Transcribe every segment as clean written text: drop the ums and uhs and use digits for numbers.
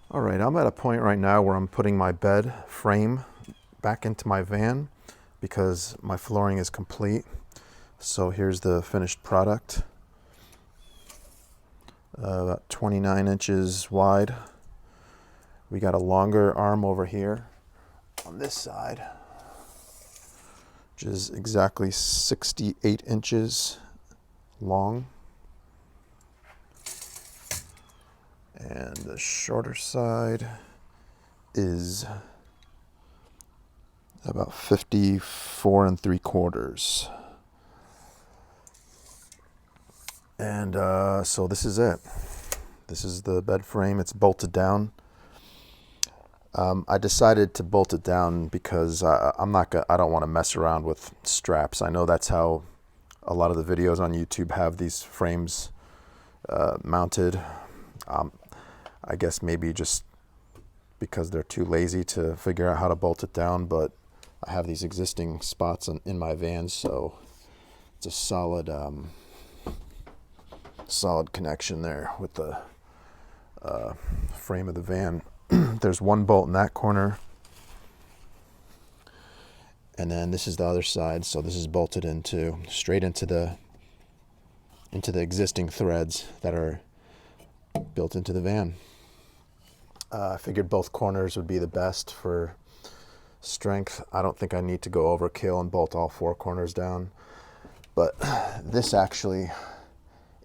All right, I'm at a point right now where I'm putting my bed frame back into my van because my flooring is complete. So here's the finished product. About 29 inches wide. We got a longer arm over here on this side, which is exactly 68 inches long. And the shorter side is about 54 3/4. And so this is it. This is the bed frame. It's bolted down. I decided to bolt it down because I don't want to mess around with straps. I know that's how a lot of the videos on YouTube have these frames mounted. I guess maybe just because they're too lazy to figure out how to bolt it down, but I have these existing spots in my van, so it's a solid connection there with the frame of the van. There's one bolt in that corner, and then this is the other side, so this is bolted straight into the existing threads that are built into the van. I figured both corners would be the best for strength. I don't think I need to go overkill and bolt all four corners down, but this actually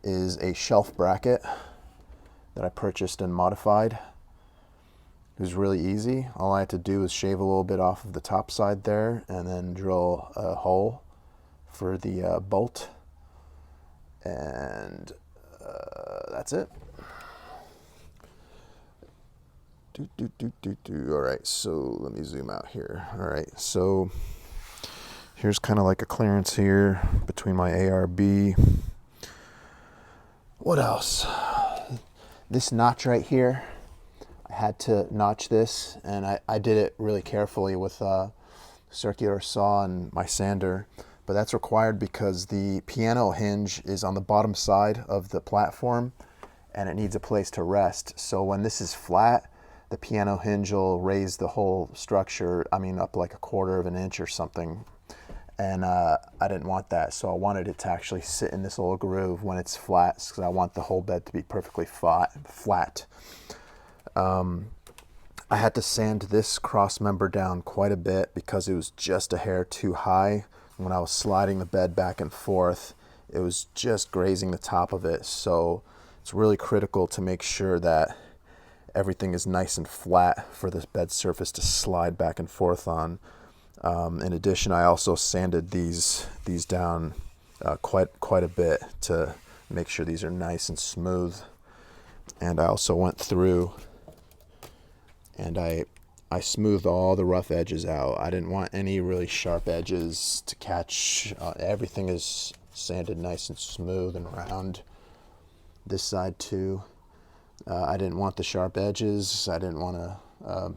is a shelf bracket that I purchased and modified. It was really easy. All I had to do was shave a little bit off of the top side there and then drill a hole for the bolt, and that's it. All right, so let me zoom out here. All right, so here's kind of like a clearance here between my ARB. What else? This notch right here, I had to notch this, and I did it really carefully with a circular saw and my sander, but that's required because the piano hinge is on the bottom side of the platform and it needs a place to rest. So when this is flat, the piano hinge will raise the whole structure, up like 1/4 of an inch or something. And I didn't want that, so I wanted it to actually sit in this little groove when it's flat, because I want the whole bed to be perfectly flat. I had to sand this cross member down quite a bit because it was just a hair too high. When I was sliding the bed back and forth, it was just grazing the top of it. So it's really critical to make sure that everything is nice and flat for this bed surface to slide back and forth on. In addition, I also sanded these down quite a bit to make sure these are nice and smooth. And I also went through and I smoothed all the rough edges out. I didn't want any really sharp edges to catch. Everything is sanded nice and smooth and round. This side too. I didn't want the sharp edges. I didn't want to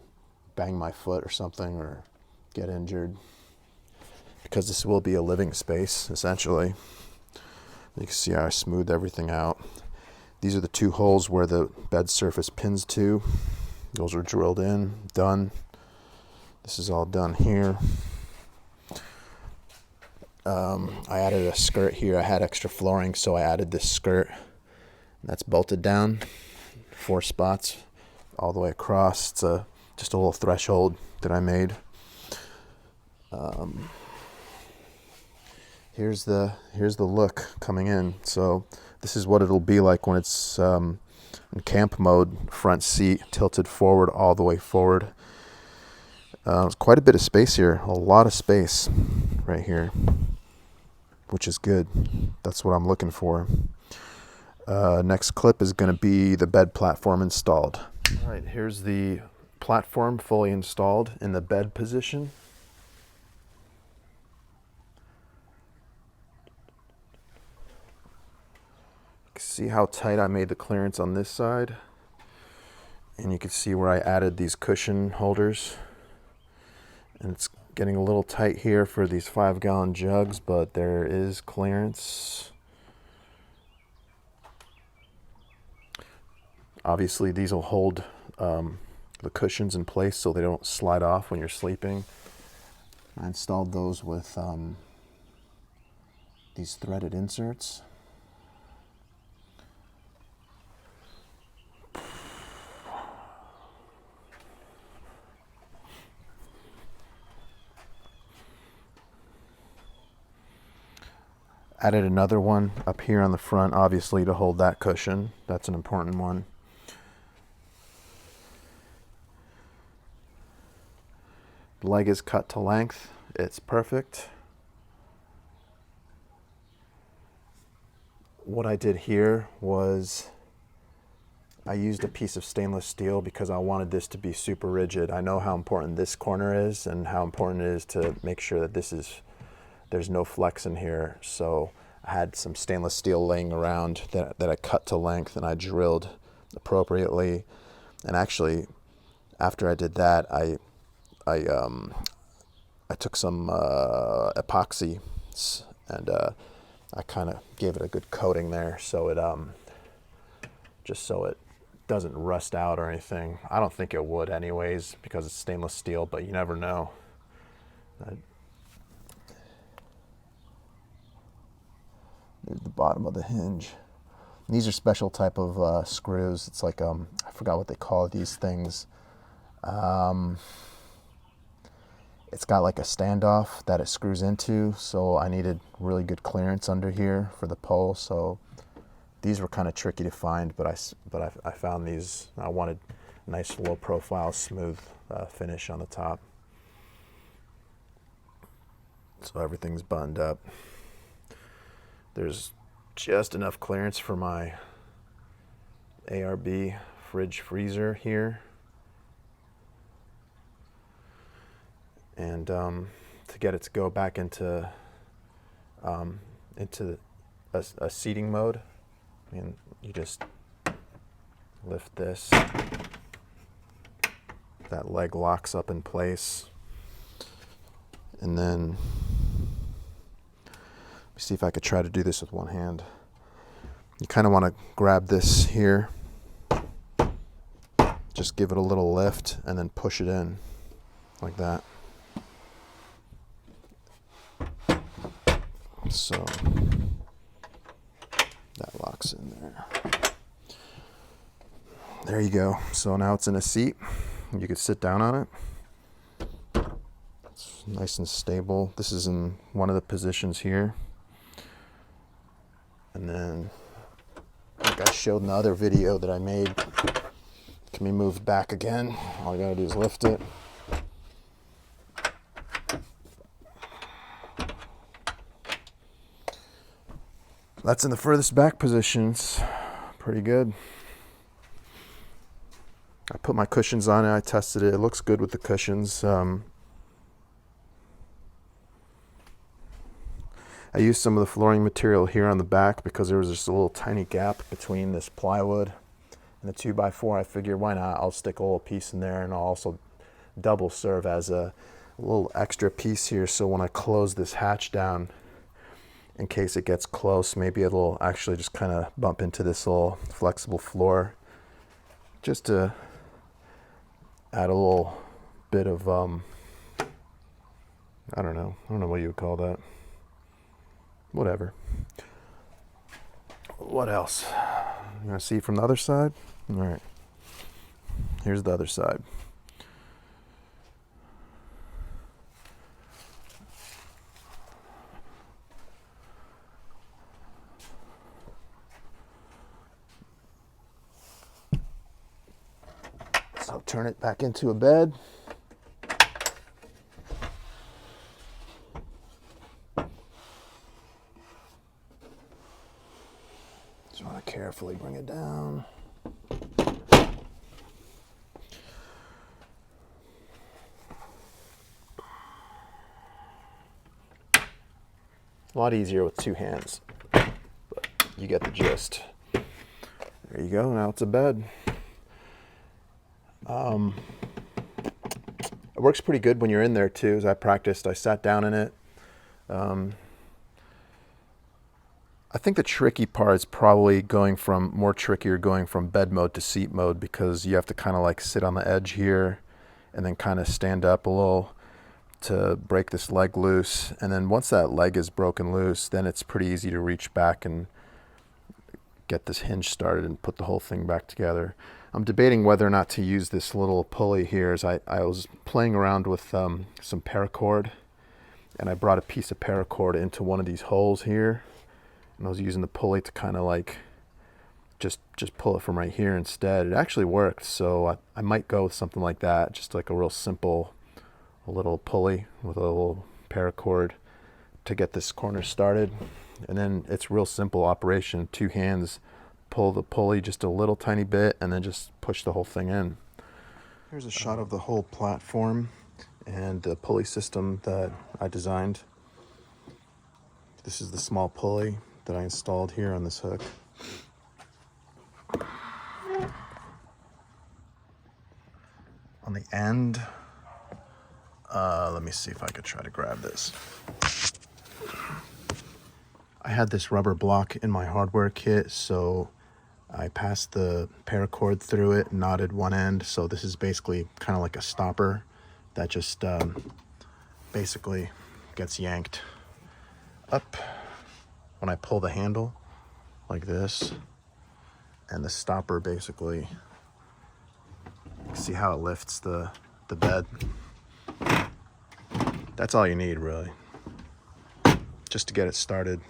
bang my foot or something or get injured, because this will be a living space essentially. You can see how I smoothed everything out. These are the two holes where the bed surface pins to. Those are drilled in, done. This is all done here. I added a skirt here. I had extra flooring, so I added this skirt. That's bolted down, 4 spots all the way across. It's just a little threshold that I made. Here's the look coming in. So this is what it'll be like when it's in camp mode. Front seat tilted forward, all the way forward. There's quite a bit of space here, a lot of space right here, which is good. That's what I'm looking for. Next clip is going to be the bed platform installed. All right, here's the platform fully installed in the bed position. See how tight I made the clearance on this side, and you can see where I added these cushion holders, and it's getting a little tight here for these 5-gallon jugs, but there is clearance. Obviously these will hold the cushions in place so they don't slide off when you're sleeping. I installed those with these threaded inserts. Added another one up here on the front, obviously, to hold that cushion. That's an important one. The leg is cut to length. It's perfect. What I did here was I used a piece of stainless steel because I wanted this to be super rigid. I know how important this corner is and how important it is to make sure that there's no flex in here. So I had some stainless steel laying around that I cut to length and I drilled appropriately. And actually, after I did that, I took some epoxy and I kind of gave it a good coating there, so it just so it doesn't rust out or anything. I don't think it would anyways because it's stainless steel, but you never know. There's the bottom of the hinge. And these are special type of screws. It's like I forgot what they call these things. It's got like a standoff that it screws into, so I needed really good clearance under here for the pole. So these were kind of tricky to find, but I found these. I wanted a nice low profile, smooth finish on the top. So everything's buttoned up. There's just enough clearance for my ARB fridge freezer here. And to get it to go back into a seating mode, I mean, you just lift this. That leg locks up in place. And then, let me see if I could try to do this with one hand. You kind of want to grab this here, just give it a little lift, and then push it in like that. So that locks in there. There you go. So now it's in a seat. You could sit down on it. It's nice and stable. This is in one of the positions here. And then, like I showed in the other video that I made, it can be moved back again. All I gotta do is lift it. That's in the furthest back positions. Pretty good. I put my cushions on it. I tested it. It looks good with the cushions. I used some of the flooring material here on the back because there was just a little tiny gap between this plywood and the 2x4. I figured, why not? I'll stick a little piece in there, and I'll also double serve as a little extra piece here. So when I close this hatch down, in case it gets close, maybe it'll actually just kind of bump into this little flexible floor, just to add a little bit of I don't know what you would call that. Whatever. What else? You want to see from the other side? All right. Here's the other side. So turn it back into a bed. Just want to carefully bring it down. A lot easier with two hands, but you get the gist. There you go, now it's a bed. It works pretty good when you're in there too. As I practiced, I sat down in it. I think the tricky part is probably going from bed mode to seat mode, because you have to kind of like sit on the edge here and then kind of stand up a little to break this leg loose. And then once that leg is broken loose, then it's pretty easy to reach back and get this hinge started and put the whole thing back together. I'm debating whether or not to use this little pulley here, as I was playing around with some paracord, and I brought a piece of paracord into one of these holes here, and I was using the pulley to kind of like just pull it from right here instead. It actually worked, so I might go with something like that, just like a real simple little pulley with a little paracord to get this corner started. And then it's real simple operation. 2 hands, pull the pulley just a little tiny bit, and then just push the whole thing in. Here's a shot of the whole platform and the pulley system that I designed. This is the small pulley that I installed here on this hook. On the end, let me see if I could try to grab this. I had this rubber block in my hardware kit, so I passed the paracord through it, knotted one end, so this is basically kind of like a stopper that just basically gets yanked up when I pull the handle like this, and the stopper basically, see how it lifts the bed. That's all you need, really, just to get it started.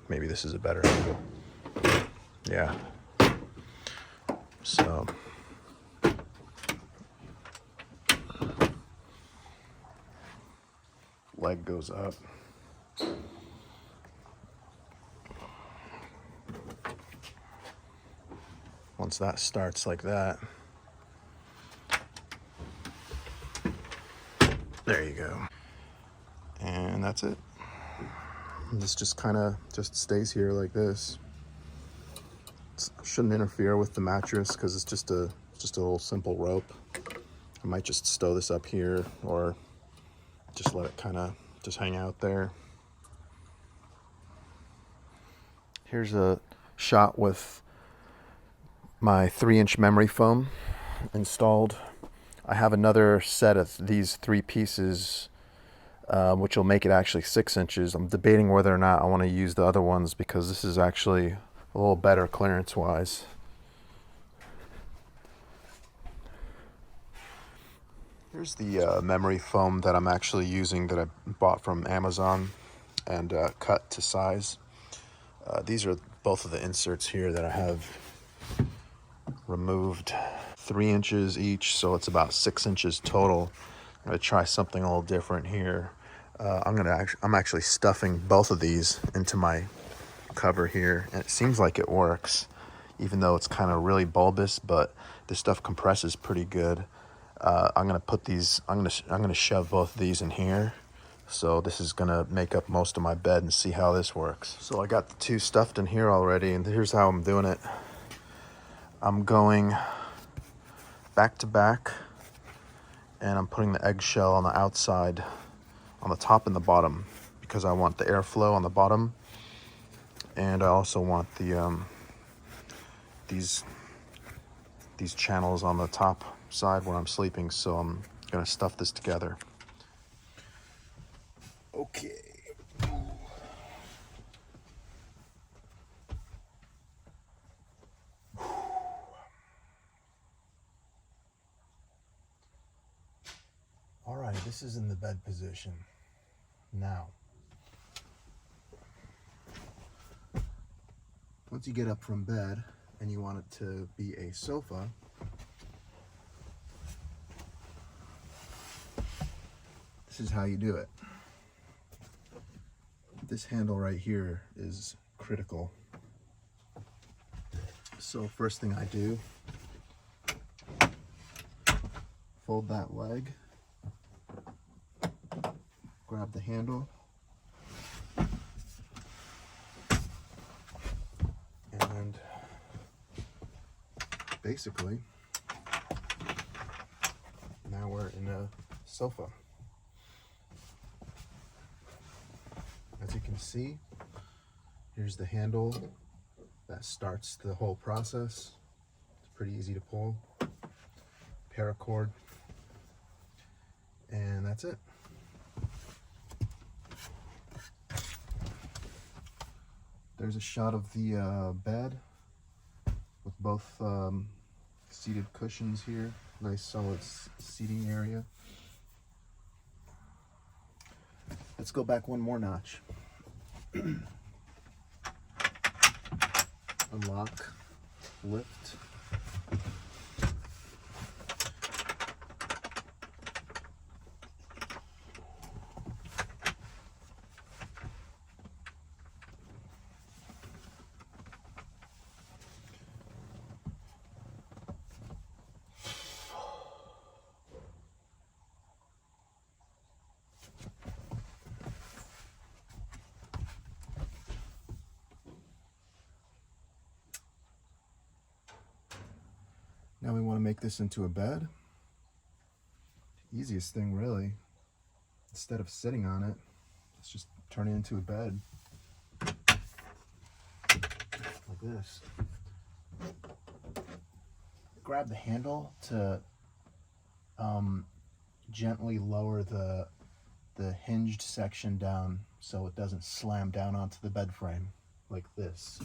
Maybe this is a better angle. Yeah. So leg goes up. Once that starts like that, there you go. And that's it. This just kind of just stays here like this. Shouldn't interfere with the mattress because it's just a little simple rope. I might just stow this up here or just let it kind of just hang out there. Here's a shot with my 3-inch memory foam installed. I have another set of these 3 pieces, which will make it actually 6 inches. I'm debating whether or not I want to use the other ones, because this is actually a little better clearance wise. Here's the memory foam that I'm actually using, that I bought from Amazon and cut to size. These are both of the inserts here that I have removed. 3 inches each, so it's about 6 inches total. I'm gonna try something a little different here. I'm actually stuffing both of these into my cover here, and it seems like it works, even though it's kind of really bulbous, but this stuff compresses pretty good. I'm gonna shove both of these in here, so this is gonna make up most of my bed, and see how this works. So I got the 2 stuffed in here already, and here's how I'm doing it. I'm going back to back, and I'm putting the eggshell on the outside, on the top and the bottom, because I want the airflow on the bottom, and I also want the these channels on the top side where I'm sleeping. So I'm gonna stuff this together. Okay. All right, this is in the bed position. Now, once you get up from bed and you want it to be a sofa, this is how you do it. This handle right here is critical. So first thing I do, fold that leg, grab the handle, and basically now we're in a sofa. can see, here's the handle that starts the whole process. It's pretty easy to pull. Paracord, and that's it. There's a shot of the bed with both seated cushions here. Nice solid seating area. Let's go back one more notch. Unlock, lift. Now we want to make this into a bed. Easiest thing really. Instead of sitting on it, let's just turn it into a bed. Like this. Grab the handle to gently lower the hinged section down so it doesn't slam down onto the bed frame, like this.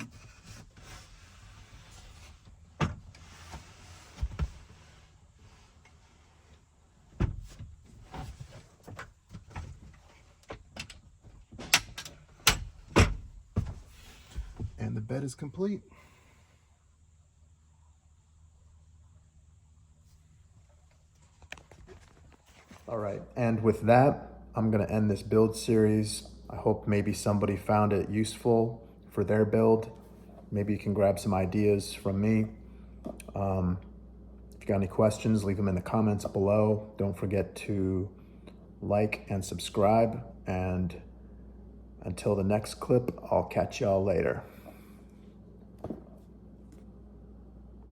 And the bed is complete. All right, and with that, I'm gonna end this build series. I hope maybe somebody found it useful for their build. Maybe you can grab some ideas from me. If you got any questions, leave them in the comments below. Don't forget to like and subscribe, and until the next clip, I'll catch y'all later.